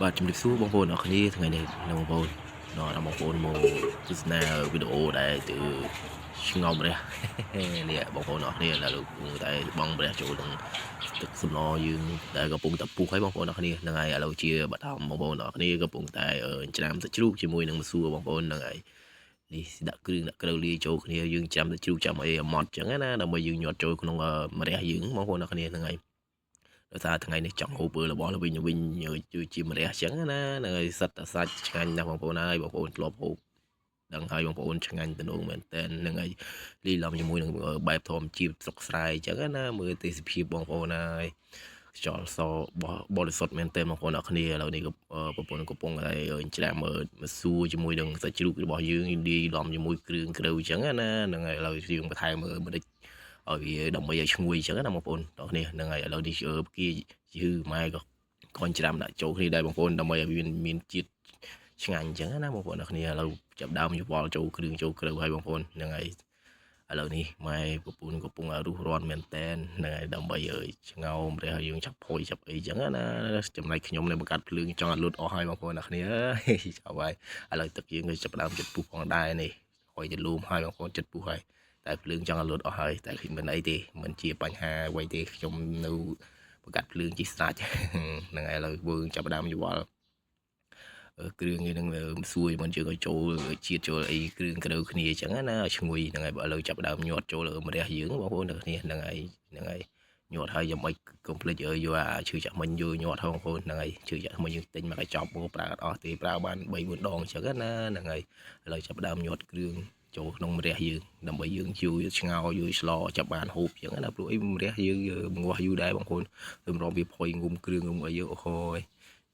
បាទជំរាបសួរបងប្អូនអរគ្នាថ្ងៃនេះនៅបងប្អូនបងប្អូនមកទស្សនាវីដេអូដែលទៅឆ្ងល់ម្រះនេះបងប្អូនអរគ្នាដែលលោកតែបងម្រះចូលនឹងទឹកសំណយើងដែលកំពុងតែពុះឲ្យបងប្អូនអរគ្នាហ្នឹងហើយឥឡូវជាបឋមបងប្អូនអរគ្នាកំពុងតែច្រាមទឹកជ្រូកជាមួយនឹងមសួរបងប្អូនហ្នឹងហើយនេះដាក់គ្រឿងដាក់ក្រូវលាយចូលគ្នាយើងចាំទឹកជ្រូកចាំអីឲ្យម៉ត់ចឹងណាដើម្បីយើងញាត់ចូលក្នុងម្រះយើងបងប្អូនអរគ្នាហ្នឹងហើយដោយសារថ្ងៃនេះចង់ហូបរបស់វិញជាម្រះចឹងណាហ្នឹងហើយសិតតែសាច់ឆ្ងាញ់ណាស់បងប្អូនហើយបងប្អូនធ្លាប់ហូបដឹងហើយបងប្អូនឆ្ងាញ់តំណងមែនតើហ្នឹងហើយលីឡំជាមួយនឹងបែបធម្មជាតិស្រុកស្រែចឹងណាមើលទេសភាពបងប្អូនហើយខ្យល់សបរិសុទ្ធមែនតើបងប្អូនអរគ្នាឥឡូវនេះក៏ប្រពន្ធកំពុងតែច្រាមមើលសួរជាមួយនឹងសាច់ជ្រូករបស់យើងលីឡំជាមួយគ្រឿងក្រូវចឹងណាហ្នឹងហើយឥឡូវយើងបន្ថែមមើលបន្តិចឲ្យវាដើម្បីឲ្យឈ្ងុយចឹងណាបងប្អូនបងប្អូនហ្នឹងហើយឥឡូវនេះគេយឺម៉ែក៏កូនច្រាមដាក់ចូលគ្នាដែរបងប្អូនដើម្បីឲ្យវាមានជាតិឆ្ងាញ់ចឹងណាបងប្អូនអ្នកគ្នាឥឡូវចាប់ដើមយវល់ចូលគ្រឿងចូលក្រូវឲ្យបងប្អូនហ្នឹងហើយឥឡូវនេះម៉ែប្រពន្ធកំពុងរុះរាន់មែនតែនហ្នឹងហើយដើម្បីឲ្យឆ្ងោមរះយើងចាប់ផុយចាប់អីចឹងណាចំណែកខ្ញុំនៅបង្កាត់ភ្លើងចង់ឲ្យលុតអស់ហើយបងប្អូនអ្នកគ្នាចាប់ហើយឥឡូវទឹកយើងក៏ចាប់ដើមចិត្តពុះផងដែរនេះហើយទៅលូមហើយបងប្អូនចិត្តពុះហើយតែភ្លើងចង់ឲ្យលុតអស់ហើយតែមិនអីទេមិនជាបញ្ហាអ្វីទេខ្ញុំនៅបង្កាត់ភ្លើងជីស្រាច់ហ្នឹងហើយឥឡូវយើងចាប់ដើមយវល់គ្រឿងនេះនឹងសួយមិនជើងឲ្យចូលជាតិចូលអីគ្រឿងក្តៅគ្នាអញ្ចឹងណាឲ្យឈ្ងុយហ្នឹងហើយឥឡូវចាប់ដើមញាត់ចូលម្រះយើងបងប្អូនទាំងគ្នាហ្នឹងហើយញាត់ហើយយ៉ាងម៉េចកុំភ្លេចយកអាឈឺចាក់មិញយកញាត់ហ្នឹងបងប្អូនហ្នឹងហើយឈឺចាក់មិញយើងទិញមកឲ្យចប់មកប្រើអត់ទេប្រើបាន3 4ដងអញ្ចឹងណាហ្នឹងហើយឥឡូវចាប់ដើមញាត់គ្រឿងចូលក្នុងម្រះយើងដើម្បីយើងយូរឆ្ងោយូរស្លចាប់បានហូបអញ្ចឹងណាព្រោះអីម្រះយើងងាស់យូរដែរបងប្អូនរំវាផុយងុំគ្រឿងងុំអីអូហយ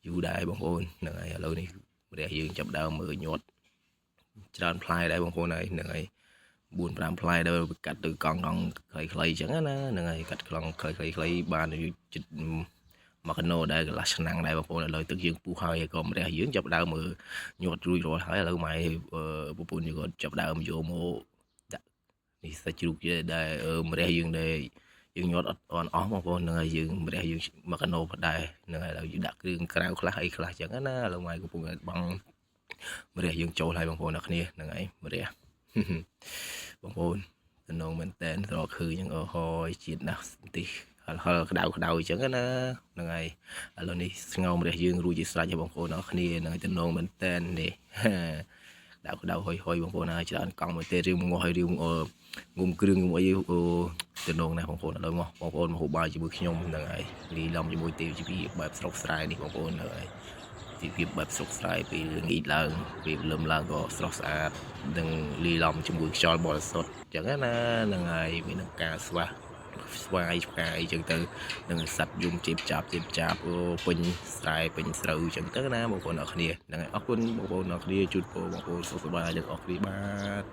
យូរដែរបងប្អូនហ្នឹងហើយឥឡូវនេះម្រះយើងចាប់ដើមមើលញាត់ច្រើនផ្លែដែរបងប្អូនហើយហ្នឹងហើយ4 5ផ្លែដែរកាត់ទៅកង់ខ្លីៗអញ្ចឹងណាហ្នឹងហើយកាត់ខ្លងខ្លីបានចិត្ត1 គីឡូដែរកន្លះឆ្នាំងដែរបងប្អូនឥឡូវទឹកយើងពុះហើយក៏ម្រះយើងចាប់ដើមមើលញាត់រួចរាល់ហើយឥឡូវម៉ែប្រពន្ធយើងក៏ចាប់ដើមយកមកដាក់នេះសាច់ជ្រូកដែលម្រះយើងដែលយើងញាត់អត់អស់បងប្អូនហ្នឹងហើយយើងម្រះយើង1 គីឡូក៏ដែរហ្នឹងហើយឥឡូវយើងដាក់គ្រឿងក្រៅខ្លះអីខ្លះអញ្ចឹងណាឥឡូវម៉ែកំពុងតែបង់ម្រះយើងចូលហើយបងប្អូនអ្នកគ្នាហ្នឹងហើយម្រះបងប្អូនតំណងមែនតែនរកឃើញហ្នឹងអូហយជាតិណាស់បន្តិចហលក្តៅអញ្ចឹងណាហ្នឹងហើយឥឡូវនេះស្ងោមម្រះយើងរួចជាស្រេចហើយបងប្អូនអ្នកគ្នាហ្នឹងហើយតំណងមែនតែននេះក្តៅហុយបងប្អូនហើយច្រើនកង់មកទេរៀងងាស់ហើយរៀងងុំគ្រឿងងុំអីតំណងណាស់បងប្អូនឥឡូវមកបងប្អូនមកហូបបាយជាមួយខ្ញុំហ្នឹងហើយលីឡំជាមួយទេវជីបែបស្រុកស្រែនេះបងប្អូនហើយជីវភាពបែបស្រុកស្រែពេលល្ងាចឡើងពេលលឹមឡើងក៏ស្រស់ស្អាតនឹងលីឡំជាមួយខ្យល់បរិសុទ្ធអញ្ចឹងណាហ្នឹងហើយមាននឹងការស្វាយផ្កាយអញ្ចឹងទៅនឹងសัตว์យំជេបចាប់ពេញស្រែពេញស្រូវអញ្ចឹងទៅណាបងប្អូនអរគ្នាហ្នឹងហើយអរគុណបងប្អូនអរគ្នាជូនពរបងប្អូនសុខសប្បាយទាំងអស់គ្នាបាទ